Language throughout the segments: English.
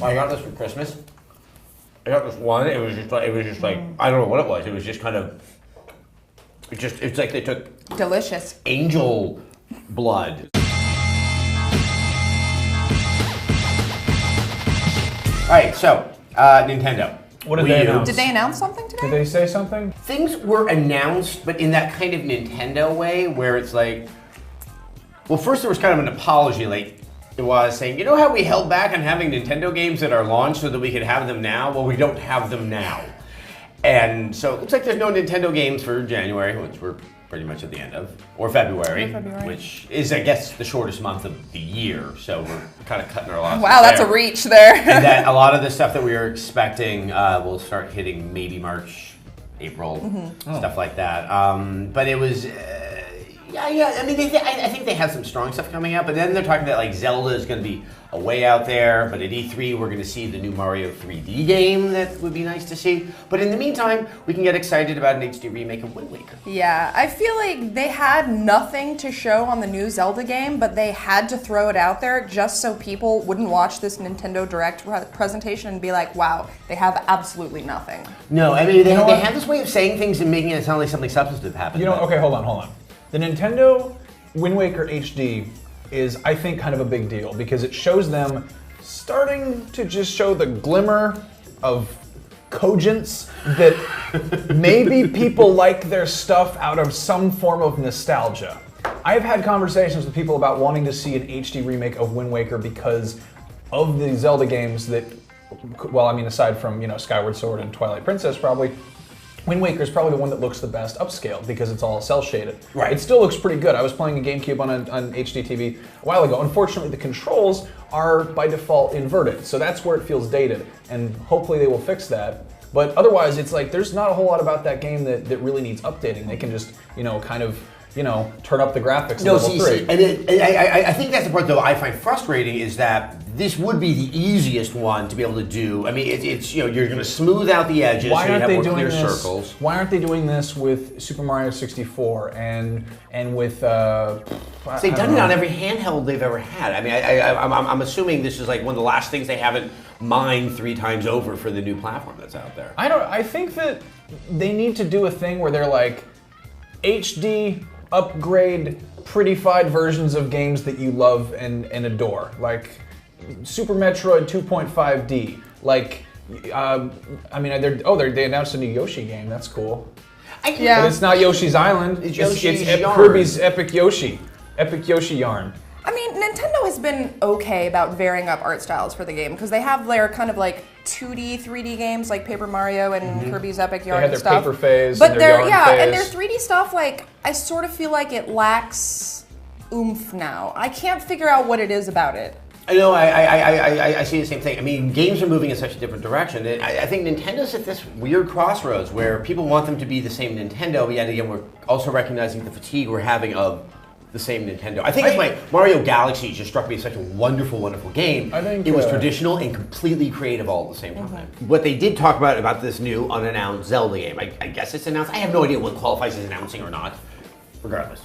I got this for Christmas. I got this one. It was just like I don't know what it was. It was just kind of. It's like they took delicious angel blood. All right, so Nintendo. What did they announce? Did they announce something today? Did they say something? Things were announced, but in that kind of Nintendo way, where it's like, well, first there was kind of an apology, like it was saying, you know how we held back on having Nintendo games at our launch so that we could have them now? Well, we don't have them now. And so it looks like there's no Nintendo games for January, which we're pretty much at the end of, or February, which is, I guess, the shortest month of the year. So we're kind of cutting our losses. Wow, that's a reach there. And that a lot of the stuff that we were expecting will start hitting maybe March, April, stuff like that. But it was, yeah. I mean, I think they have some strong stuff coming out. But then they're talking about like Zelda is going to be way out there. But at E3, we're going to see the new Mario 3D game that would be nice to see. But in the meantime, we can get excited about an HD remake of Wind Waker. Yeah, I feel like they had nothing to show on the new Zelda game, but they had to throw it out there just so people wouldn't watch this Nintendo Direct presentation and be like, wow, they have absolutely nothing. No, I mean, they have this way of saying things and making it sound like something substantive happened. You know, okay, hold on. The Nintendo Wind Waker HD is, I think, kind of a big deal because it shows them starting to just show the glimmer of cogence that maybe people like their stuff out of some form of nostalgia. I've had conversations with people about wanting to see an HD remake of Wind Waker because of the Zelda games that, well, I mean, aside from, Skyward Sword and Twilight Princess probably, Wind Waker is probably the one that looks the best upscaled because it's all cell shaded. Right. It still looks pretty good. I was playing a GameCube on HD TV a while ago. Unfortunately, the controls are by default inverted, so that's where it feels dated, and hopefully they will fix that. But otherwise, it's like there's not a whole lot about that game that really needs updating. They can just, turn up the graphics to level 3. And I think that's the part, though, I find frustrating is that this would be the easiest one to be able to do. I mean, it's you're going to smooth out the edges so you have more clear circles. Why aren't they doing this with Super Mario 64 and with? They've done it on every handheld they've ever had. I mean, I'm assuming this is like one of the last things they haven't mined 3 times over for the new platform that's out there. I think that they need to do a thing where they're like HD upgrade prettified versions of games that you love and adore, like Super Metroid 2.5D. Like, they announced a new Yoshi game. That's cool. Yeah. But it's not Yoshi's Island. It's Kirby's Epic Yoshi Yarn. I mean, Nintendo has been okay about varying up art styles for the game because they have their kind of like 2D, 3D games like Paper Mario and Kirby's Epic Yarn and stuff. They had their paper phase but and their yarn phase. And their 3D stuff, like, I sort of feel like it lacks oomph now. I can't figure out what it is about it. I know, I see the same thing. I mean, games are moving in such a different direction. I think Nintendo's at this weird crossroads where people want them to be the same Nintendo, but yet again, we're also recognizing the fatigue we're having of the same Nintendo. I think it's my Mario Galaxy just struck me as such a wonderful, wonderful game. I think it was traditional and completely creative all at the same time. What they did talk about this new unannounced Zelda game, I guess it's announced. I have no idea what qualifies as announcing or not. Regardless,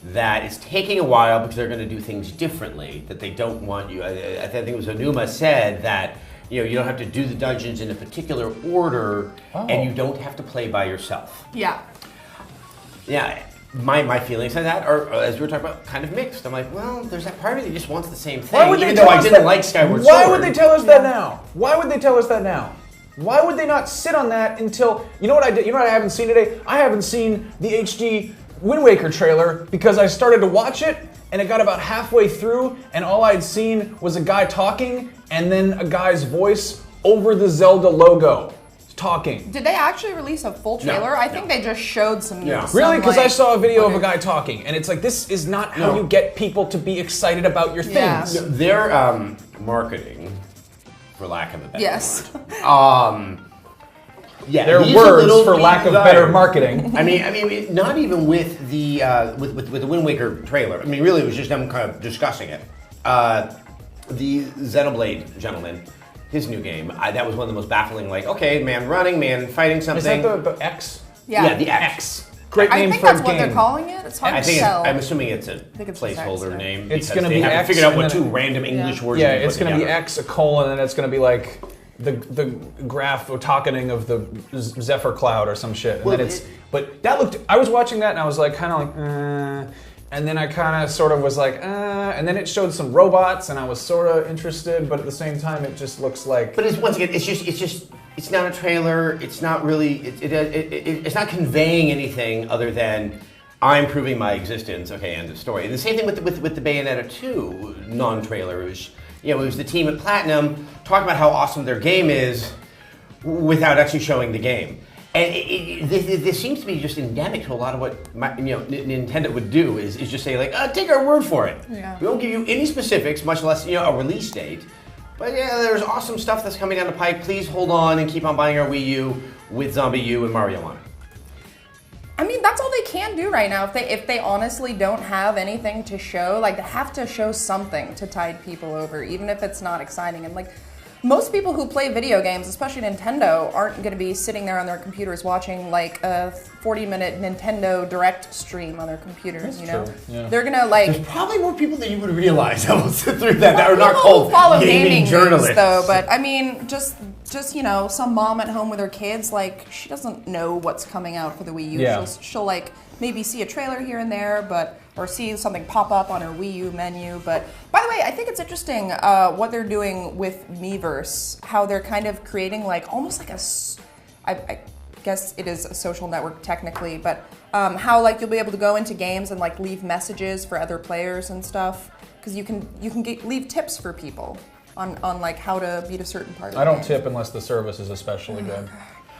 that it's taking a while because they're going to do things differently. That they don't want you. I think it was Onuma said that you don't have to do the dungeons in a particular order, and you don't have to play by yourself. Yeah. Yeah. My feelings on that are, as we were talking about, kind of mixed. I'm like, well, there's that part of me that just wants the same thing. Even though I didn't like Skyward Sword. Why would they tell us that now? Why would they tell us that now? Why would they not sit on that until, you know what I did? You know what I haven't seen today? I haven't seen the HD Wind Waker trailer because I started to watch it and it got about halfway through and all I'd seen was a guy talking and then a guy's voice over the Zelda logo. Talking. Did they actually release a full trailer? I think they just showed some. Really? Because I saw a video of a guy talking, and it's like this is not how you get people to be excited about your things. Their marketing, for lack of a better word. Their words for lack of better marketing. I mean, not even with the the Wind Waker trailer. I mean, really, it was just them kind of discussing it. The Xenoblade gentleman. His new game, that was one of the most baffling, like, okay, man running, man fighting something. Is that the X? Yeah, the X. great I name think for a that's what game. they're calling it. It's hard I to think tell. I'm assuming it's a it's placeholder X, name. It's because gonna they be haven't X figured out and what then two random English words. Yeah, you can it's put going to be together. X, a colon, and it's going to be like the graph or tocketing of the Zephyr cloud or some shit. And Well, then but that looked, I was watching that and I was like, kind of like, and then I kind of sort of was like, and then it showed some robots and I was sort of interested, but at the same time it just looks like. But once again, it's not a trailer. It's not really, it's not conveying anything other than I'm proving my existence. Okay, end of story. And the same thing with the Bayonetta 2 non-trailer. It was the team at Platinum talking about how awesome their game is without actually showing the game. And this seems to be just endemic to a lot of what Nintendo would do is just say like, take our word for it. Yeah. We won't give you any specifics, much less a release date. But yeah, there's awesome stuff that's coming down the pike. Please hold on and keep on buying our Wii U with Zombie U and Mario on it. I mean, that's all they can do right now. If they honestly don't have anything to show, like they have to show something to tide people over, even if it's not exciting. And like most people who play video games, especially Nintendo, aren't going to be sitting there on their computers watching like a 40-minute Nintendo Direct stream on their computers. That's true. Yeah. They're gonna like. There's probably more people than you would realize that will sit through that are not People called who follow gaming journalists. news, though. But I mean, just some mom at home with her kids, like she doesn't know what's coming out for the Wii U. Yeah. She'll like maybe see a trailer here and there, or see something pop up on her Wii U menu. But by the way, I think it's interesting what they're doing with Miiverse, how they're kind of creating like almost like I guess it is a social network technically, but how like you'll be able to go into games and like leave messages for other players and stuff, because you can leave tips for people on like how to beat a certain part of the I don't game. tip unless the service is especially good.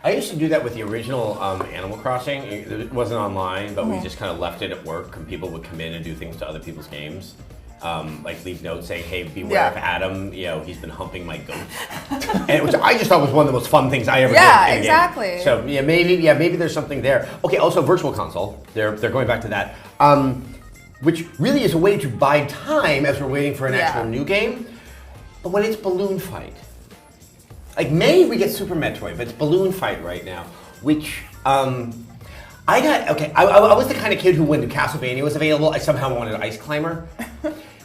I used to do that with the original Animal Crossing. It wasn't online, but we just kind of left it at work, and people would come in and do things to other people's games. Like leave notes saying, "Hey, beware of Adam. He's been humping my goat," and which I just thought was one of the most fun things I ever did. Yeah, in a exactly. Game. So maybe there's something there. Okay, also Virtual Console. They're going back to that, which really is a way to buy time as we're waiting for an actual new game. But when it's Balloon Fight. Like May we get Super Metroid, but it's Balloon Fight right now, which I was the kind of kid who when Castlevania was available, I somehow wanted Ice Climber.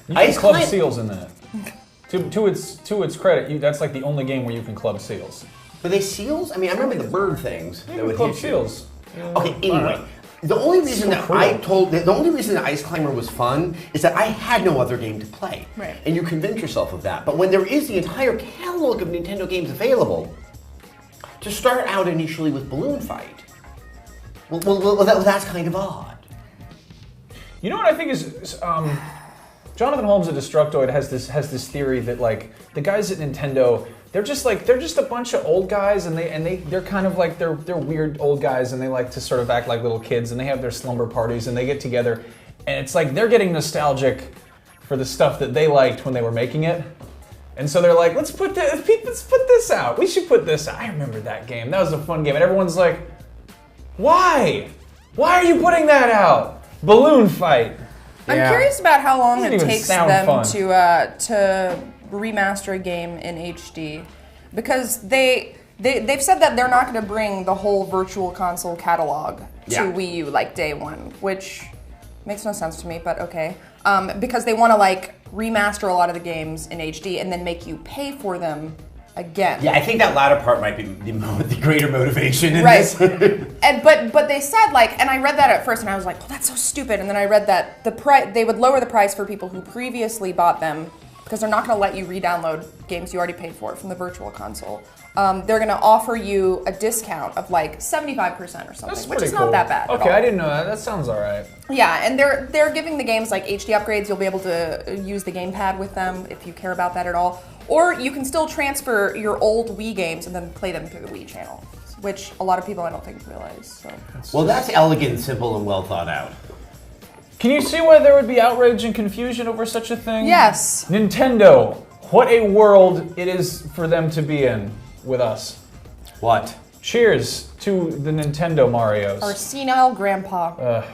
You can club seals in that. To its credit, that's like the only game where you can club seals. Were they seals? I mean, I remember the bird things that would club hit you. seals. Okay, anyway. The only reason that Ice Climber was fun is that I had no other game to play. Right. And you convince yourself of that. But when there is the entire catalog of Nintendo games available, to start out initially with Balloon Fight, that's kind of odd. You know what I think is Jonathan Holmes at Destructoid has this theory that like the guys at Nintendo, they're just a bunch of old guys, and they're kind of like they're weird old guys, and they like to sort of act like little kids, and they have their slumber parties, and they get together, and it's like they're getting nostalgic for the stuff that they liked when they were making it, and so they're like, let's put this out. We should put this out. I remember that game. That was a fun game, and everyone's like, why? Why are you putting that out? Balloon Fight. I'm curious about how long Doesn't it even takes sound them fun. to remaster a game in HD, because they've said that they're not going to bring the whole Virtual Console catalog to Wii U like day one, which makes no sense to me, but okay. Because they want to like remaster a lot of the games in HD and then make you pay for them again. Yeah, I think that latter part might be the greater motivation in Right. this. And but they said like, and I read that at first and I was like, well, that's so stupid. And then I read that they would lower the price for people who previously bought them, because they're not going to let you re-download games you already paid for from the Virtual Console. They're going to offer you a discount of like 75% or something, That's which pretty is cool. not that bad. Okay, at all. I didn't know that. That sounds all right. Yeah, and they're giving the games like HD upgrades. You'll be able to use the gamepad with them if you care about that at all. Or you can still transfer your old Wii games and then play them through the Wii channel, which a lot of people I don't think realize. So. Well, that's elegant, simple, and well thought out. Can you see why there would be outrage and confusion over such a thing? Yes. Nintendo, what a world it is for them to be in with us. What? Cheers to the Nintendo Marios. Our senile grandpa.